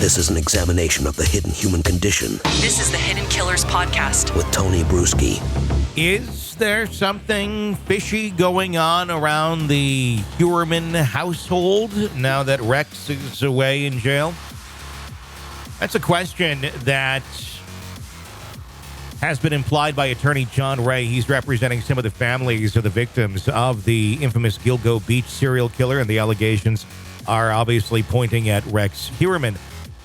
This is an examination of the hidden human condition. This is the Hidden Killers Podcast with Tony Brueski. Is there something fishy going on around the Heuermann household now that Rex is away in jail? That's a question that has been implied by attorney John Ray. He's representing some of the families of the victims of the infamous Gilgo Beach serial killer, and the allegations are obviously pointing at Rex Heuermann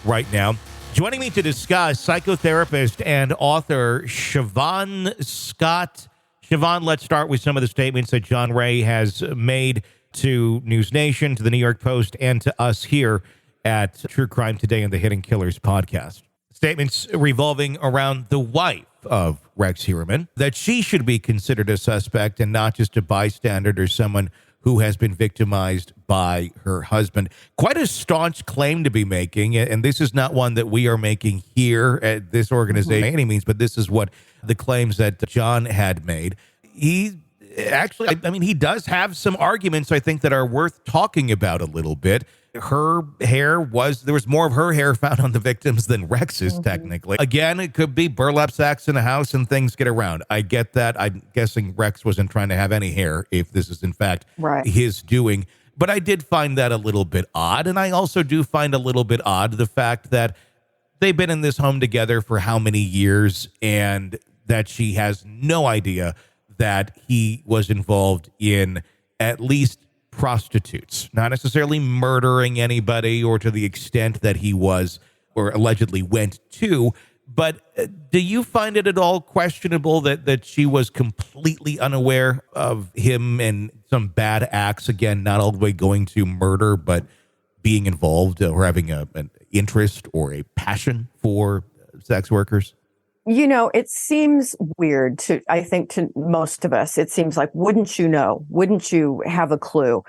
right now. Joining me to discuss, psychotherapist and author Shavaun Scott. Shavaun, let's start with some of the statements that John Ray has made to News Nation, to the New York Post, and to us here at True Crime Today and the Hidden Killers podcast. Statements revolving around the wife of Rex Heuermann, that she should be considered a suspect and not just a bystander or someone who has been victimized by her husband. Quite a staunch claim to be making, and this is not one that we are making here at this organization by any means, but this is what the claims that John had made. He actually, he does have some arguments, I think, that are worth talking about a little bit. There was more of her hair found on the victims than Rex's, technically. Again, it could be burlap sacks in the house and things get around. I get that. I'm guessing Rex wasn't trying to have any hair if this is, in fact, his doing. But I did find that a little bit odd. And I also do find a little bit odd the fact that they've been in this home together for how many years, and that she has no idea that he was involved in at least prostitutes, not necessarily murdering anybody or to the extent that he was or allegedly went to. But do you find it at all questionable that she was completely unaware of him and some bad acts, again, not all the way going to murder, but being involved or having an interest or a passion for sex workers? You know, it seems weird to most of us. It seems like, wouldn't you know? Wouldn't you have a clue?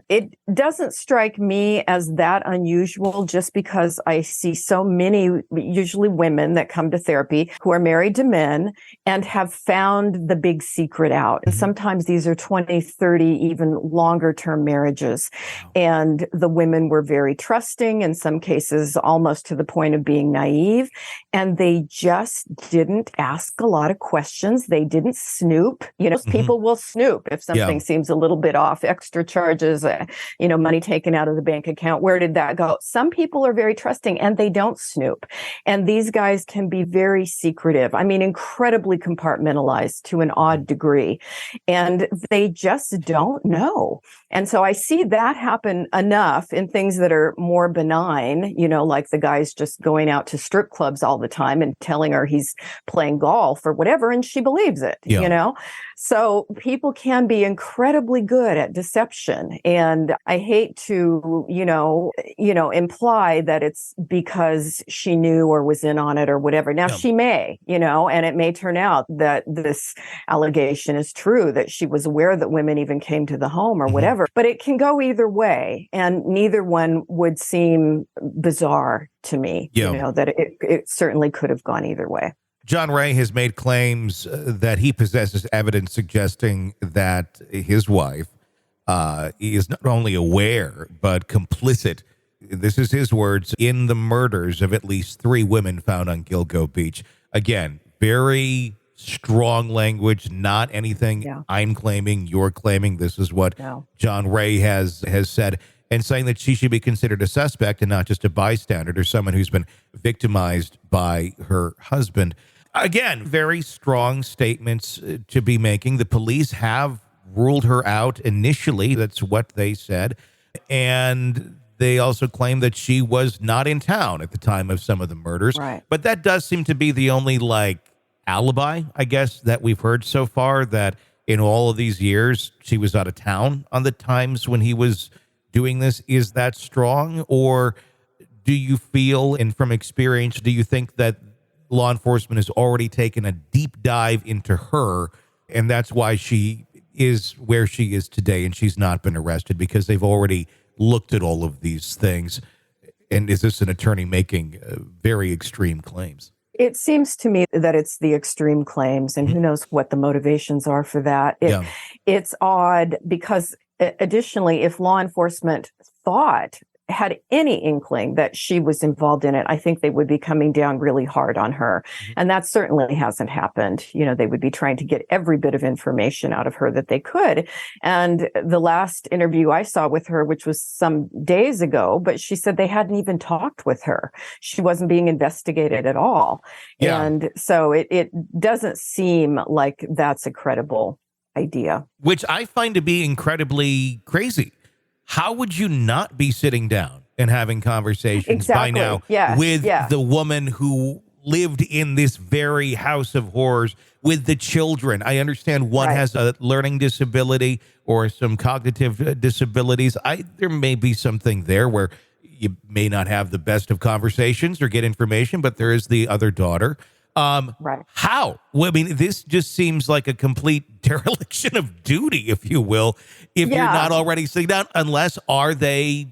It doesn't strike me as that unusual, just because I see so many, usually women that come to therapy who are married to men and have found the big secret out. And sometimes these are 20, 30, even longer term marriages. And the women were very trusting, in some cases almost to the point of being naive. And they just didn't ask a lot of questions. They didn't snoop. You know, people will snoop if something seems a little bit off, extra charges, money taken out of the bank account. Where did that go? Some people are very trusting and they don't snoop. And these guys can be very secretive. Incredibly compartmentalized to an odd degree. And they just don't know. And so I see that happen enough in things that are more benign, like the guy's just going out to strip clubs all the time and telling her he's playing golf or whatever, and she believes it, So people can be incredibly good at deception. And I hate to, imply that it's because she knew or was in on it or whatever. Now she may, and it may turn out that this allegation is true, that she was aware that women even came to the home or whatever, but it can go either way. And neither one would seem bizarre to me, that it certainly could have gone either way. John Ray has made claims that he possesses evidence suggesting that his wife is not only aware, but complicit, this is his words, in the murders of at least 3 women found on Gilgo Beach. Again, very strong language, not anything I'm claiming, you're claiming. This is what John Ray has said, and saying that she should be considered a suspect and not just a bystander or someone who's been victimized by her husband. Again, very strong statements to be making. The police have ruled her out initially. That's what they said. And they also claim that she was not in town at the time of some of the murders. Right. But that does seem to be the only, alibi, I guess, that we've heard so far, that in all of these years, she was out of town on the times when he was doing this. Is that strong? Or do you feel, and from experience, do you think that law enforcement has already taken a deep dive into her, and that's why she is where she is today and she's not been arrested, because they've already looked at all of these things? And is this an attorney making very extreme claims? It seems to me that it's the extreme claims, and who knows what the motivations are for that. It's odd because, additionally, if law enforcement thought had any inkling that she was involved in it, I think they would be coming down really hard on her. And that certainly hasn't happened. They would be trying to get every bit of information out of her that they could. And the last interview I saw with her, which was some days ago, but she said they hadn't even talked with her. She wasn't being investigated at all. Yeah. And so it doesn't seem like that's a credible idea. Which I find to be incredibly crazy. How would you not be sitting down and having conversations by now with the woman who lived in this very house of horrors with the children? I understand one has a learning disability or some cognitive disabilities. There may be something there where you may not have the best of conversations or get information, but there is the other daughter. How? Well, I mean, this just seems like a complete dereliction of duty, if you will, if you're not already sitting down, unless are they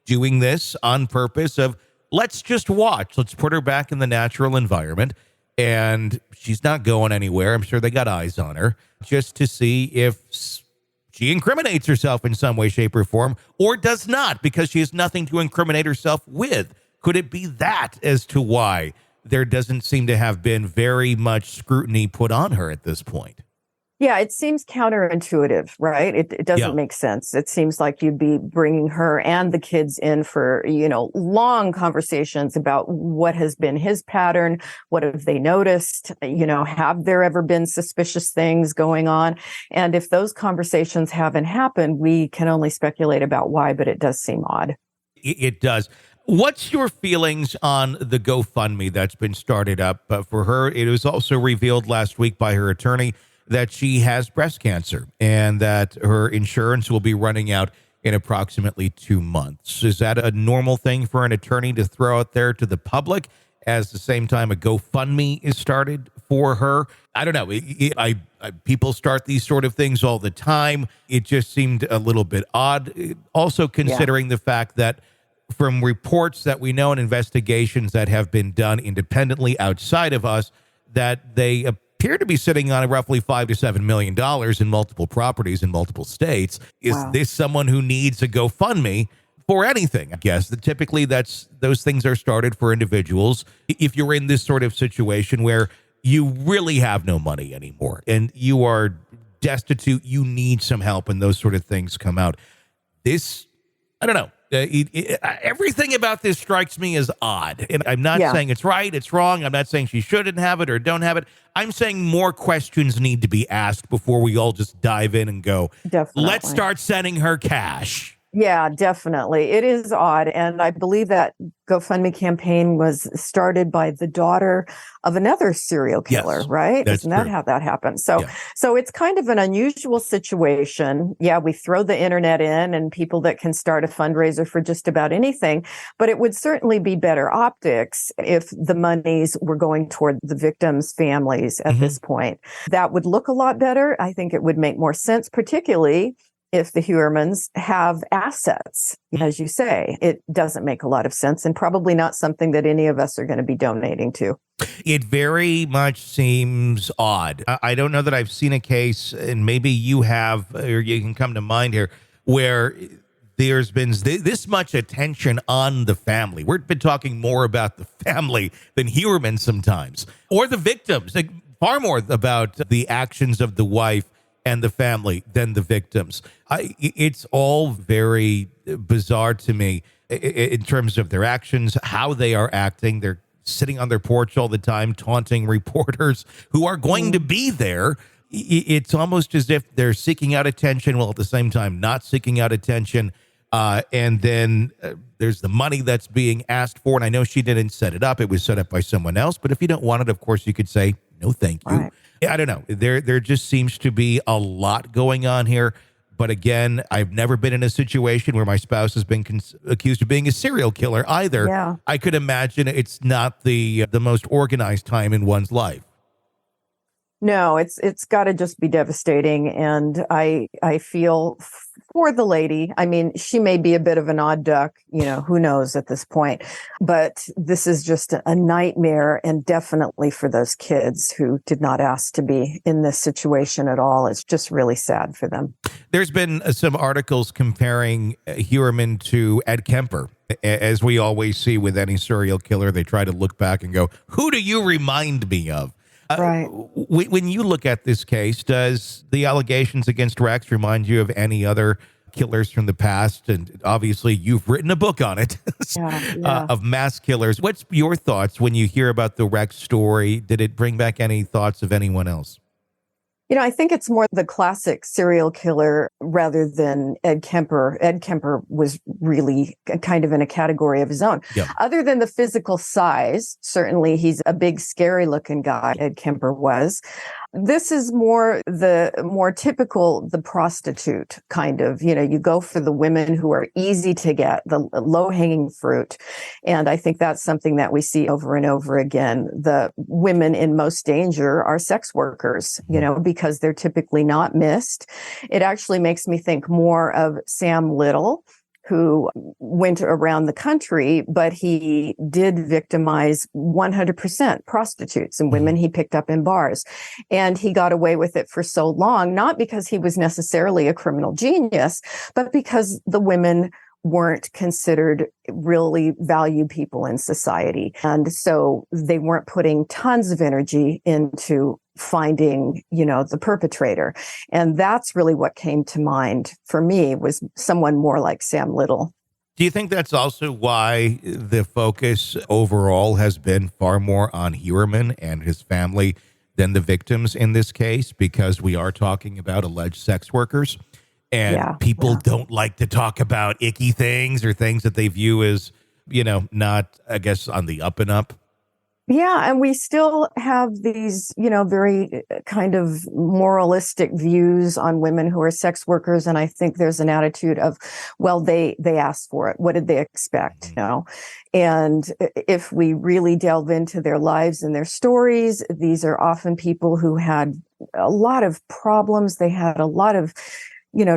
doing this on purpose of, let's just watch, let's put her back in the natural environment, and she's not going anywhere. I'm sure they got eyes on her just to see if she incriminates herself in some way, shape, or form, or does not, because she has nothing to incriminate herself with. Could it be that as to why there doesn't seem to have been very much scrutiny put on her at this point? Yeah, it seems counterintuitive, right? It doesn't make sense. It seems like you'd be bringing her and the kids in for, long conversations about what has been his pattern. What have they noticed? Have there ever been suspicious things going on? And if those conversations haven't happened, we can only speculate about why, but it does seem odd. It does. What's your feelings on the GoFundMe that's been started up for her? It was also revealed last week by her attorney that she has breast cancer and that her insurance will be running out in approximately 2 months. Is that a normal thing for an attorney to throw out there to the public as the same time a GoFundMe is started for her? I don't know. People start these sort of things all the time. It just seemed a little bit odd. Also considering the fact that from reports that we know and investigations that have been done independently outside of us, that they appear to be sitting on roughly $5 to $7 million in multiple properties in multiple states. Is this someone who needs a GoFundMe for anything? I guess that typically those things are started for individuals. If you're in this sort of situation where you really have no money anymore and you are destitute, you need some help, and those sort of things come out. This, I don't know. Everything about this strikes me as odd. And I'm not saying it's right, it's wrong. I'm not saying she shouldn't have it or don't have it. I'm saying more questions need to be asked before we all just dive in and go, let's start sending her cash. Yeah, definitely. It is odd. And I believe that GoFundMe campaign was started by the daughter of another serial killer, right? Isn't that how that happened? So it's kind of an unusual situation. Yeah, we throw the internet in and people that can start a fundraiser for just about anything, but it would certainly be better optics if the monies were going toward the victims' families at this point. That would look a lot better. I think it would make more sense, particularly if the Heuermanns have assets. As you say, it doesn't make a lot of sense and probably not something that any of us are going to be donating to. It very much seems odd. I don't know that I've seen a case, and maybe you have, or you can come to mind here, where there's been this much attention on the family. We've been talking more about the family than Heuermann sometimes, or the victims, like far more about the actions of the wife and the family than the victims. It's all very bizarre to me in terms of their actions, how they are acting. They're sitting on their porch all the time, taunting reporters who are going to be there. It's almost as if they're seeking out attention while at the same time not seeking out attention. And then there's the money that's being asked for. And I know she didn't set it up. It was set up by someone else. But if you don't want it, of course, you could say, no, thank you. Right. I don't know. There just seems to be a lot going on here. But again, I've never been in a situation where my spouse has been accused of being a serial killer either. Yeah. I could imagine it's not the most organized time in one's life. No, it's got to just be devastating. And I feel for the lady. I mean, she may be a bit of an odd duck, who knows at this point, but this is just a nightmare, and definitely for those kids who did not ask to be in this situation at all. It's just really sad for them. There's been some articles comparing Heuermann to Ed Kemper. As we always see with any serial killer, they try to look back and go, who do you remind me of? Right. When you look at this case, does the allegations against Rex remind you of any other killers from the past? And obviously, you've written a book on it of mass killers. What's your thoughts when you hear about the Rex story? Did it bring back any thoughts of anyone else? I think it's more the classic serial killer rather than Ed Kemper. Ed Kemper was really kind of in a category of his own. Yep. Other than the physical size, certainly he's a big, scary looking guy, Ed Kemper was. This is more typical, the prostitute kind of, you go for the women who are easy to get, the low hanging fruit. And I think that's something that we see over and over again. The women in most danger are sex workers, because they're typically not missed. It actually makes me think more of Sam Little, who went around the country, but he did victimize 100% prostitutes and women he picked up in bars. And he got away with it for so long, not because he was necessarily a criminal genius, but because the women weren't considered really valued people in society. And so they weren't putting tons of energy into finding, the perpetrator. And that's really what came to mind for me, was someone more like Sam Little. Do you think that's also why the focus overall has been far more on Heuermann and his family than the victims in this case? Because we are talking about alleged sex workers. And people don't like to talk about icky things or things that they view as, not, I guess, on the up and up. Yeah. And we still have these, very kind of moralistic views on women who are sex workers. And I think there's an attitude of, well, they asked for it. What did they expect? And if we really delve into their lives and their stories, these are often people who had a lot of problems. They had a lot of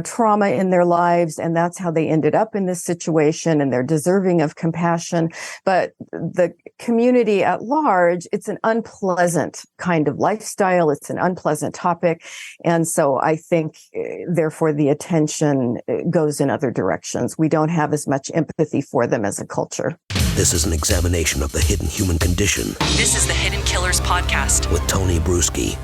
trauma in their lives, and that's how they ended up in this situation, and they're deserving of compassion. But the community at large, it's an unpleasant kind of lifestyle. It's an unpleasant topic. And so I think, therefore, the attention goes in other directions. We don't have as much empathy for them as a culture. This is an examination of the hidden human condition This is the Hidden Killers Podcast with Tony Brueski.